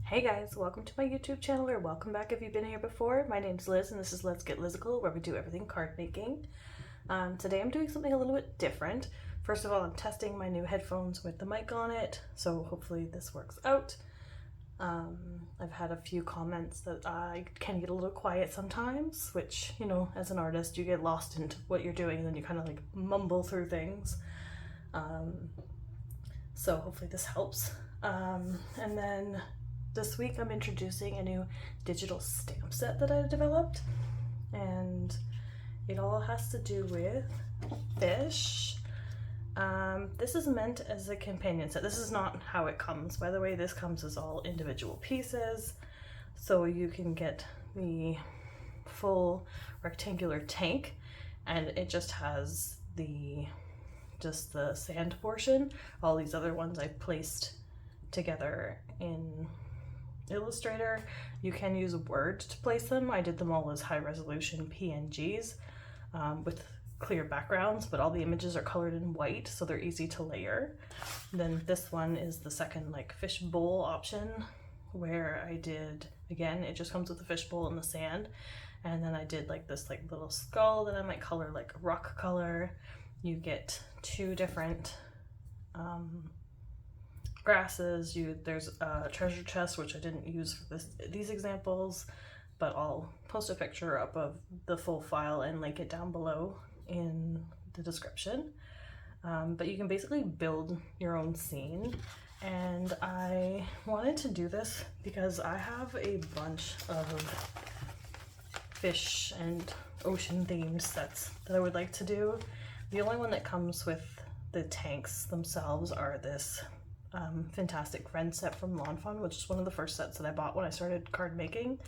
Hey guys, welcome to my YouTube channel, or welcome back if you've been here before. My name's Liz and this is Let's Get Lizical, where we do everything card making. Today I'm doing something a little bit different. First of all, I'm testing my new headphones with the mic on it, so hopefully this works out. I've had a few comments that I can get a little quiet sometimes, which, you know, as an artist, you get lost into what you're doing and then you kind of like mumble through things. So hopefully this helps. And then this week I'm introducing a new digital stamp set that I developed, and it all has to do with fish. This is meant as a companion set. This is not how it comes, by the way. This comes as all individual pieces, so you can get the full rectangular tank, and it just has the sand portion. All these other ones I placed together in Illustrator. You can use Word to place them. I did them all as high resolution PNGs with clear backgrounds, but all the images are colored in white, so they're easy to layer. And then this one is the second like fish bowl option, where I did, again, it just comes with the fish bowl and the sand, and then I did like this like little skull that I might color like a rock color. You get two different grasses. There's a treasure chest, which I didn't use for these examples, but I'll post a picture up of the full file and link it down below in the description. But you can basically build your own scene, and I wanted to do this because I have a bunch of fish and ocean themed sets that I would like to do. The only one that comes with the tanks themselves are this Fantastic Friends set from Lawn Fun, which is one of the first sets that I bought when I started card making.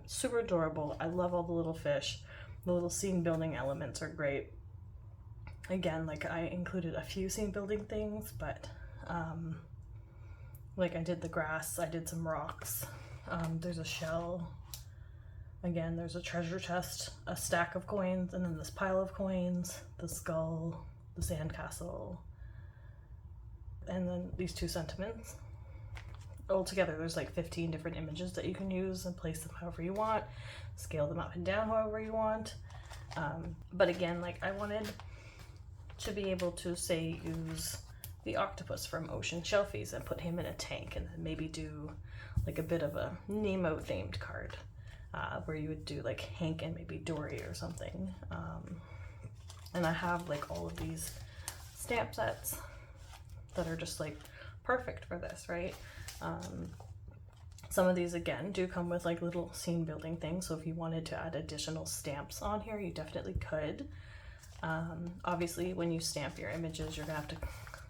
Super adorable. I love all the little fish. The little scene building elements are great. Again, like I included a few scene building things, but like I did the grass, I did some rocks. There's a shell. Again, there's a treasure chest, a stack of coins, and then this pile of coins, the skull, the sandcastle, and then these two sentiments. Altogether, there's like 15 different images that you can use and place them however you want, scale them up and down however you want. But again, like I wanted to be able to, say, use the octopus from Ocean Shelfies and put him in a tank, and then maybe do like a bit of a Nemo themed card, where you would do like Hank and maybe Dory or something. And I have like all of these stamp sets that are just like perfect for this, right? Some of these again do come with like little scene building things, so if you wanted to add additional stamps on here, you definitely could. Obviously when you stamp your images, you're gonna have to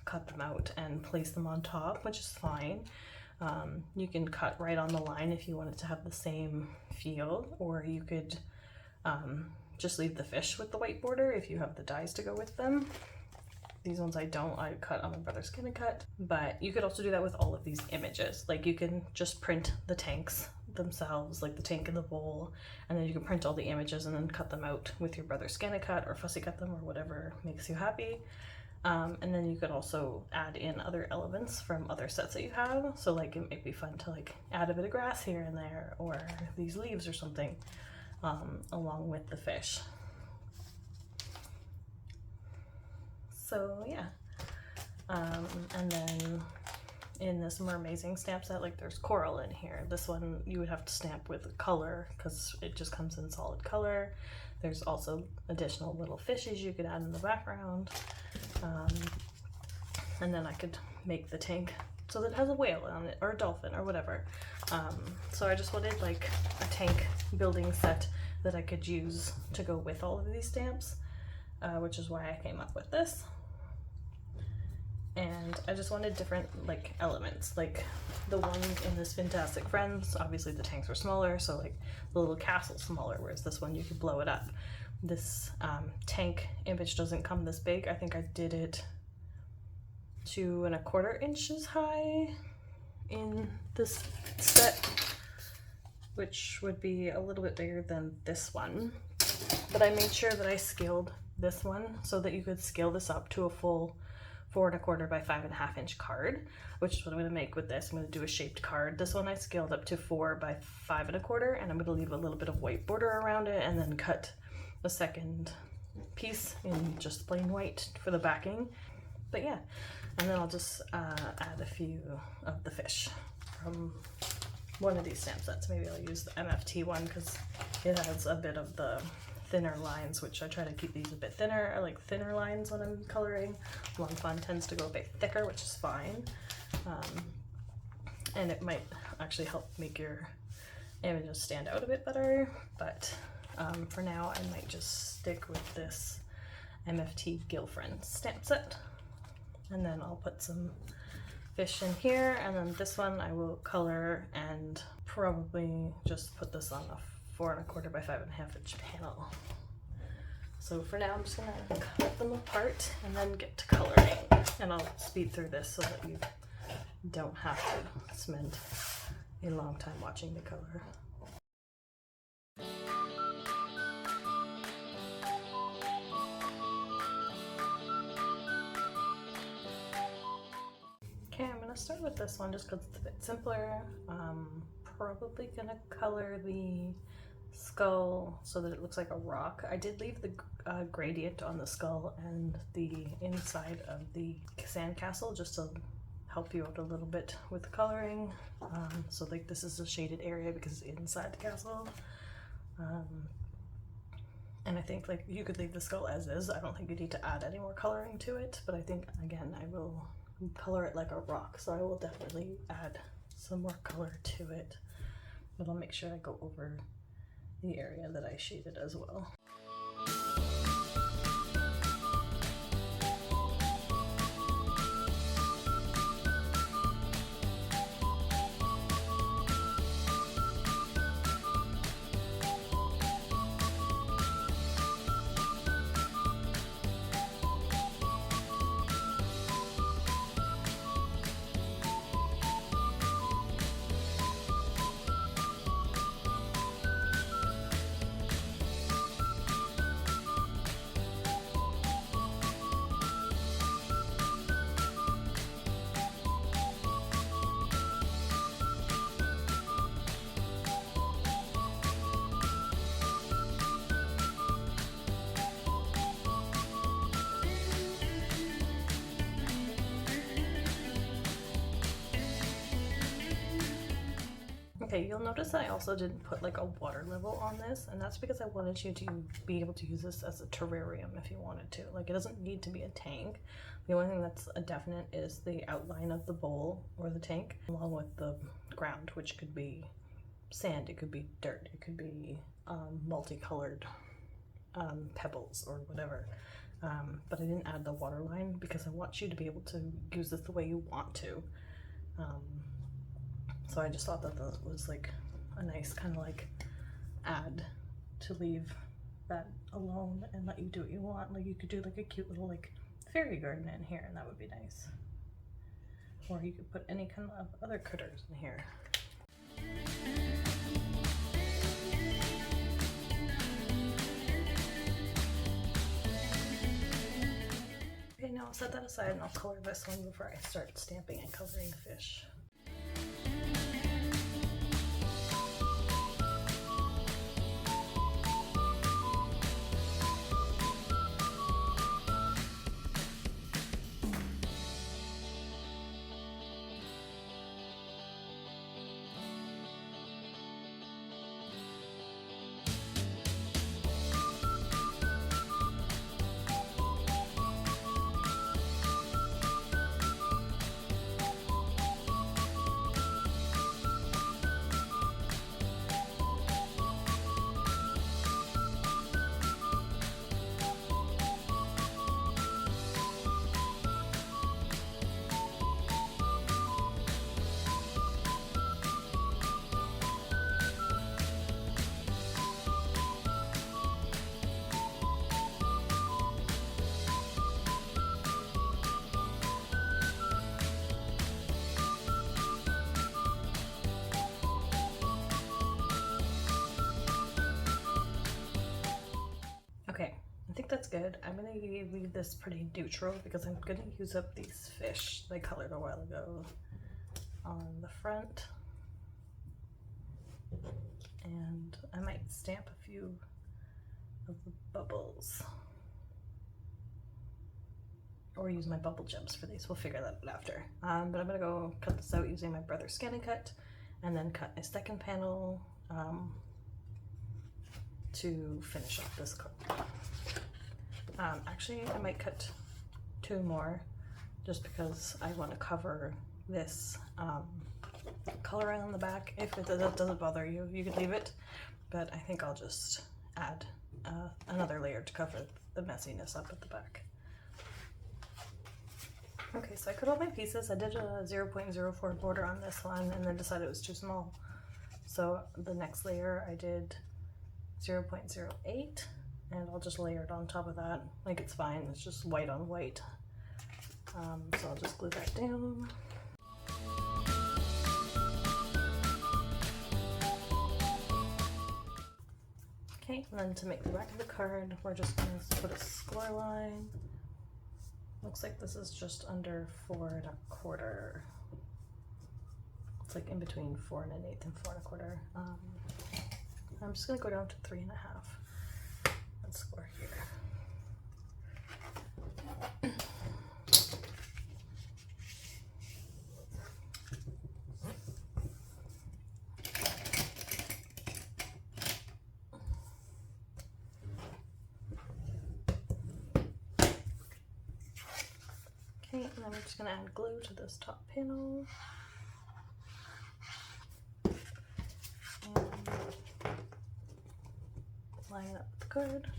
cut them out and place them on top, which is fine. You can cut right on the line if you want it to have the same feel, or you could just leave the fish with the white border if you have the dies to go with them. These ones I don't, I cut on my brother's cut, but you could also do that with all of these images. Like you can just print the tanks themselves, like the tank and the bowl, and then you can print all the images and then cut them out with your brother's cut or fussy cut them, or whatever makes you happy. And then you could also add in other elements from other sets that you have. So like it might be fun to like add a bit of grass here and there, or these leaves or something, along with the fish. So yeah, and then in this more amazing stamp set, like there's coral in here. This one you would have to stamp with color because it just comes in solid color. There's also additional little fishes you could add in the background. And then I could make the tank so that it has a whale on it, or a dolphin, or whatever. So I just wanted like a tank building set that I could use to go with all of these stamps, which is why I came up with this. And I just wanted different like elements, like the ones in this Fantastic Friends, obviously the tanks were smaller, so like the little castle's smaller, whereas this one you could blow it up. This tank image doesn't come this big. I think I did it 2¼ inches high in this set, which would be a little bit bigger than this one. But I made sure that I scaled this one so that you could scale this up to a full 4¼ by 5½ inch card, which is what I'm going to make with this. I'm going to do a shaped card. This one I scaled up to 4 by 5¼ and I'm going to leave a little bit of white border around it and then cut a second piece in just plain white for the backing. But yeah, and then I'll just add a few of the fish from one of these stamp sets. Maybe I'll use the MFT one because it has a bit of the thinner lines, which I try to keep these a bit thinner. I like thinner lines when I'm coloring. Long Fawn tends to go a bit thicker, which is fine. And it might actually help make your images stand out a bit better, but for now I might just stick with this MFT Gill Friends Stamp set. And then I'll put some fish in here, and then this one I will color and probably just put this on a 4¼ by 5½ inch panel. So for now I'm just gonna cut them apart and then get to coloring, and I'll speed through this so that you don't have to spend a long time watching the color. Okay, I'm gonna start with this one just because it's a bit simpler. Probably gonna color the skull so that it looks like a rock. I did leave the gradient on the skull and the inside of the sandcastle just to help you out a little bit with the coloring. So like this is a shaded area because it's inside the castle. And I think like you could leave the skull as is. I don't think you need to add any more coloring to it, but I think again I will color it like a rock, so I will definitely add some more color to it, but I'll make sure I go over the area that I shaded as well. Okay, you'll notice I also didn't put like a water level on this, and that's because I wanted you to be able to use this as a terrarium if you wanted to. Like, it doesn't need to be a tank. The only thing that's a definite is the outline of the bowl or the tank, along with the ground, which could be sand, it could be dirt, it could be multicolored pebbles or whatever. But I didn't add the water line because I want you to be able to use this the way you want to. So I just thought that that was like a nice kind of like add to leave that alone and let you do what you want. Like you could do like a cute little like fairy garden in here, and that would be nice. Or you could put any kind of other critters in here. Okay, now I'll set that aside and I'll color this one before I start stamping and coloring the fish. good. I'm gonna leave this pretty neutral because I'm gonna use up these fish that I colored a while ago on the front. And I might stamp a few of the bubbles. Or use my bubble gems for these. We'll figure that out after. But I'm gonna go cut this out using my brother's scan and cut, and then cut a second panel to finish up this card. Actually, I might cut 2 more just because I want to cover this coloring on the back. If it doesn't bother you, you could leave it, but I think I'll just add another layer to cover the messiness up at the back. Okay, so I cut all my pieces. I did a 0.04 border on this one and then decided it was too small. So the next layer I did 0.08 and I'll just layer it on top of that. Like, it's fine, it's just white on white. So I'll just glue that down. Okay, and then to make the back of the card, we're just going to put a score line. Looks like this is just under 4 1/4. It's like in between 4 1/8 and 4 1/4. I'm just going to go down to 3 1/2 and score here. Okay, and then we're just going to add glue to this top panel. And line it up with the card.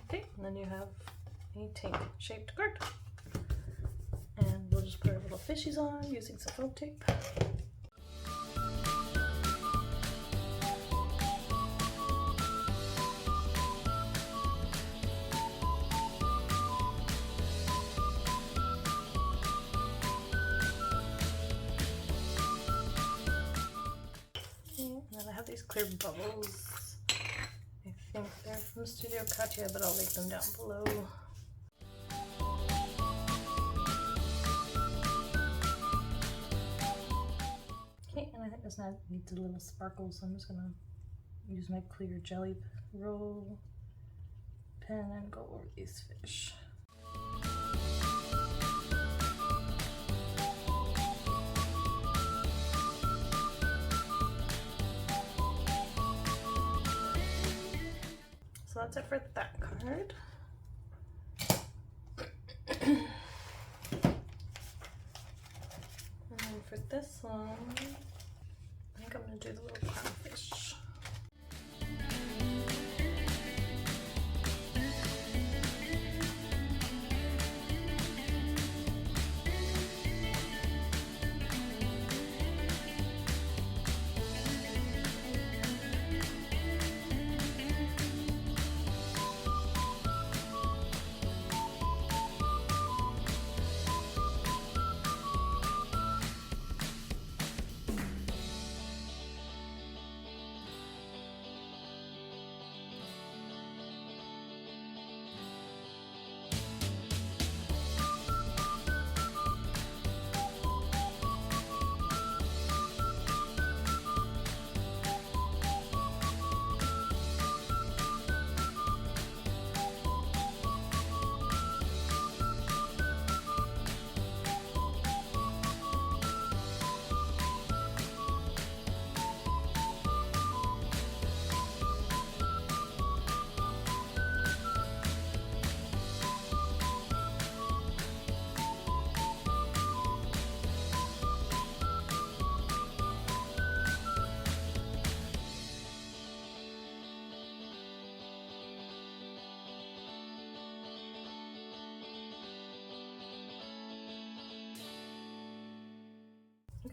Okay, and then you have a tank shaped card. And we'll just put our little fishies on using some foam tape. And then I have these clear bubbles. I think they're from Studio Katya, but I'll link them down below. Okay, and I think this now needs a little sparkle, so I'm just gonna use my clear jelly roll pen and go over these fish. So that's it for that card. And then for this one, I think I'm going to do the little clownfish.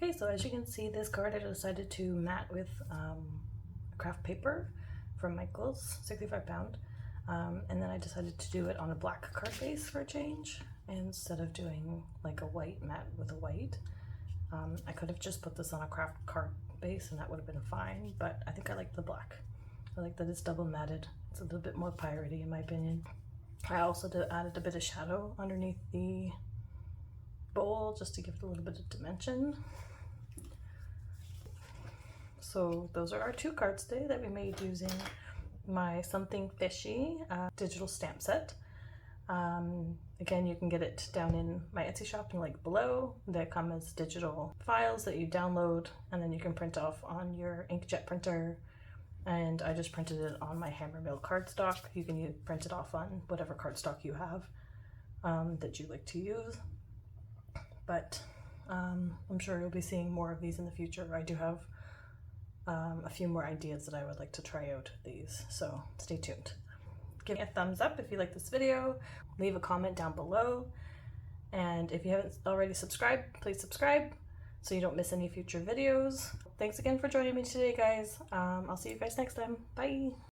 Okay, so as you can see, this card I decided to mat with craft paper from Michael's, 65 pound. And then I decided to do it on a black card base for a change instead of doing like a white matte with a white. I could have just put this on a craft card base and that would have been fine, but I think I like the black. I like that it's double matted. It's a little bit more piratey in my opinion. I also added a bit of shadow underneath the bowl just to give it a little bit of dimension. So those are our 2 cards today that we made using my Something Fishy digital stamp set. Again, you can get it down in my Etsy shop and like below. They come as digital files that you download and then you can print off on your inkjet printer. And I just printed it on my Hammermill cardstock. You can print it off on whatever cardstock you have that you like to use. But I'm sure you'll be seeing more of these in the future. I do have a few more ideas that I would like to try out with these, so stay tuned. Give me a thumbs up if you like this video, leave a comment down below, and if you haven't already subscribed, please subscribe so you don't miss any future videos. Thanks again for joining me today, guys. I'll see you guys next time. Bye!